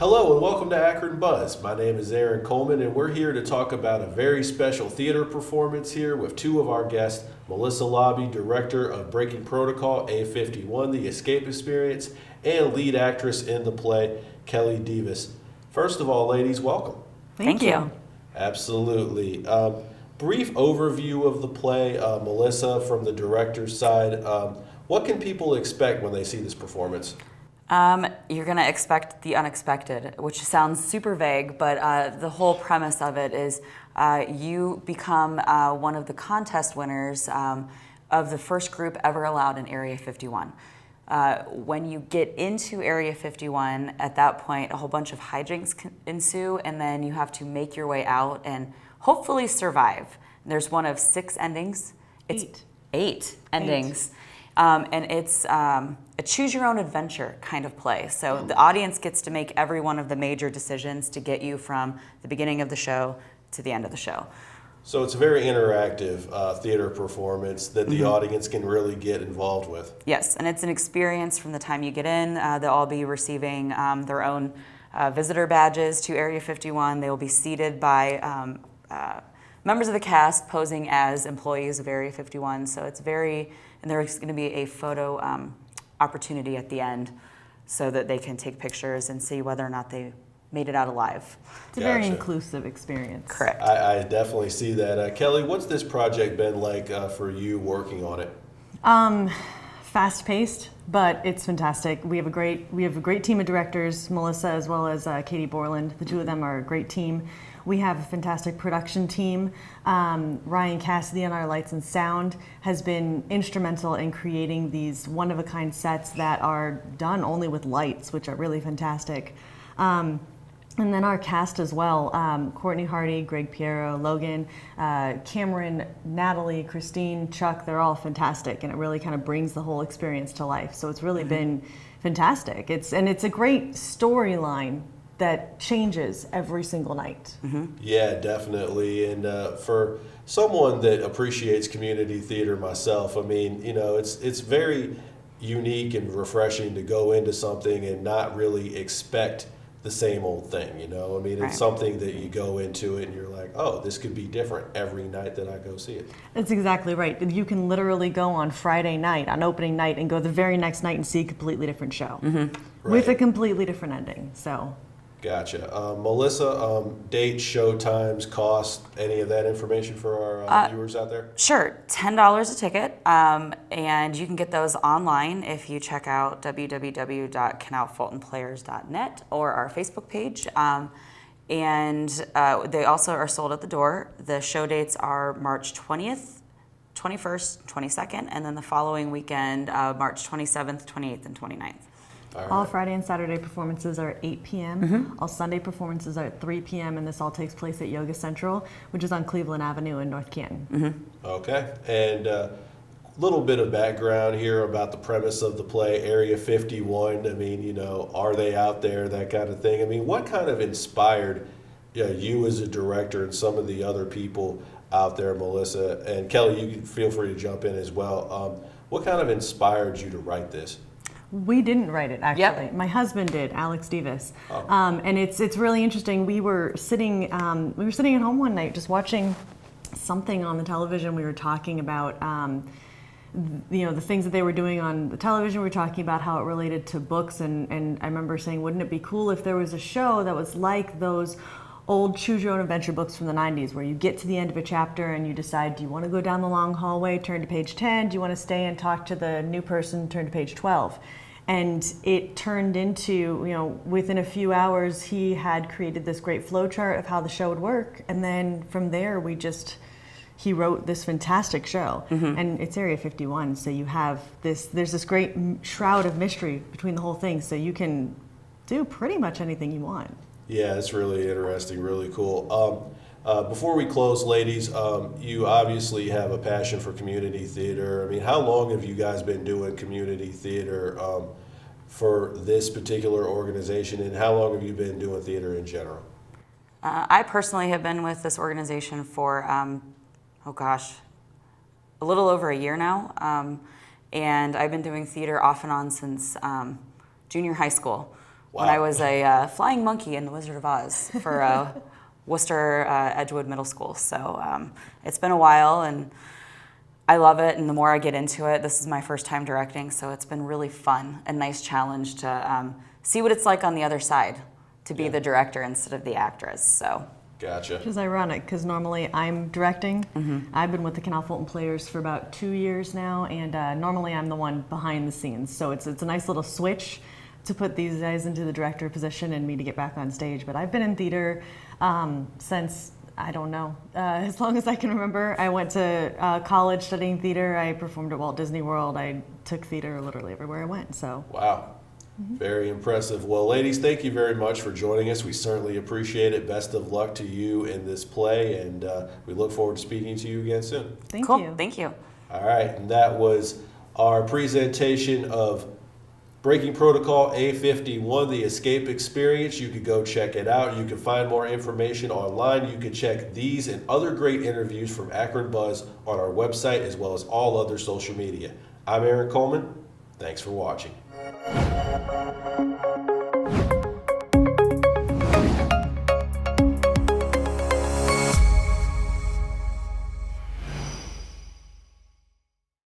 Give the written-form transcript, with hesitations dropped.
Hello and welcome to Akron Buzz. My name is Aaron Coleman and we're here to talk about a very special theater performance here with two of our guests, Melissa Lobby, director of Breaking Protocol A51, The Escape Experience, and lead actress in the play, Kelly Davis. First of all, ladies, welcome. Thank you. Absolutely. Brief overview of the play, Melissa, from the director's side. What can people expect when they see this performance? You're going to expect the unexpected, which sounds super vague, but the whole premise of it is you become one of the contest winners of the first group ever allowed in Area 51. When you get into Area 51, at that point, a whole bunch of hijinks ensue, and then you have to make your way out and hopefully survive. There's one of 6 endings. It's eight endings. And it's a choose-your-own-adventure kind of play. So the audience gets to make every one of the major decisions to get you from the beginning of the show to the end of the show. So it's a very interactive theater performance that the audience can really get involved with. Yes, and it's an experience from the time you get in. They'll all be receiving their own visitor badges to Area 51. They will be seated by members of the cast posing as employees of Area 51. So it's very... And there's going to be a photo opportunity at the end so that they can take pictures and see whether or not they made it out alive. It's a very inclusive experience. Correct. I definitely see that. Kelly, what's this project been like for you working on it? Fast-paced, but it's fantastic. We have a great team of directors, Melissa as well as Katie Borland. The two of them are a great team. We have a fantastic production team. Ryan Cassidy on our lights and sound has been instrumental in creating these one-of-a-kind sets that are done only with lights, which are really fantastic. And then our cast as well, Courtney Hardy, Greg Piero, Logan, Cameron, Natalie, Christine, Chuck, they're all fantastic, and it really kind of brings the whole experience to life. So it's really been fantastic. It's a great storyline that changes every single night. Yeah, definitely. And for someone that appreciates community theater myself, I mean, you know, it's very unique and refreshing to go into something and not really expect the same old thing, you know? I mean, it's something that you go into it and you're like, oh, this could be different every night that I go see it. That's exactly right. You can literally go on Friday night, on opening night, and go the very next night and see a completely different show with a completely different ending, so. Gotcha. Melissa, dates, show times, cost, any of that information for our viewers out there? Sure, $10 a ticket, and you can get those online if you check out www.canalfultonplayers.net or our Facebook page. And they also are sold at the door. The show dates are March 20th, 21st, 22nd, and then the following weekend, March 27th, 28th, and 29th. All Friday and Saturday performances are at 8 p.m. All Sunday performances are at 3 p.m. and this all takes place at Yoga Central, which is on Cleveland Avenue in North Canton. Okay, and a little bit of background here about the premise of the play, Area 51. I mean, you know, are they out there, that kind of thing. I mean, what kind of inspired you as a director and some of the other people out there, Melissa, and Kelly, you can feel free to jump in as well. What kind of inspired you to write this? We didn't write it, actually. My husband did, Alex Davis. And it's really interesting. We were sitting at home one night just watching something on the television. We were talking about you know, the things that they were doing on the television. We were talking about how it related to books, and I remember saying, wouldn't it be cool if there was a show that was like those old choose-your-own-adventure books from the 90s where you get to the end of a chapter and you decide, do you want to go down the long hallway, turn to page 10? Do you want to stay and talk to the new person, turn to page 12? And it turned into, you know, within a few hours, he had created this great flow chart of how the show would work. And then from there, he wrote this fantastic show. And it's Area 51, so you have there's this great shroud of mystery between the whole thing, so you can do pretty much anything you want. Yeah, it's really interesting, really cool. Before we close, ladies, you obviously have a passion for community theater. I mean, how long have you guys been doing community theater for this particular organization, and how long have you been doing theater in general? I personally have been with this organization for, a little over a year now. And I've been doing theater off and on since junior high school. when I was a flying monkey in The Wizard of Oz for Worcester Edgewood Middle School. So it's been a while, and I love it. And the more I get into it, this is my first time directing, so it's been really fun, a nice challenge to see what it's like on the other side, to be the director instead of the actress. So. Gotcha. Which is ironic because normally I'm directing. I've been with the Canal Fulton Players for about 2 years now, and normally I'm the one behind the scenes. So it's a nice little switch to put these guys into the director position and me to get back on stage. But I've been in theater since, I don't know, as long as I can remember. I went to college studying theater. I performed at Walt Disney World. I took theater literally everywhere I went. So. Wow. Very impressive. Well, ladies, thank you very much for joining us. We certainly appreciate it. Best of luck to you in this play, and we look forward to speaking to you again soon. Thank Cool. you. Thank you. All right, and that was our presentation of Breaking Protocol A51, the escape experience. You could go check it out. You can find more information online. You can check these and other great interviews from Akron Buzz on our website, as well as all other social media. I'm Aaron Coleman. Thanks for watching.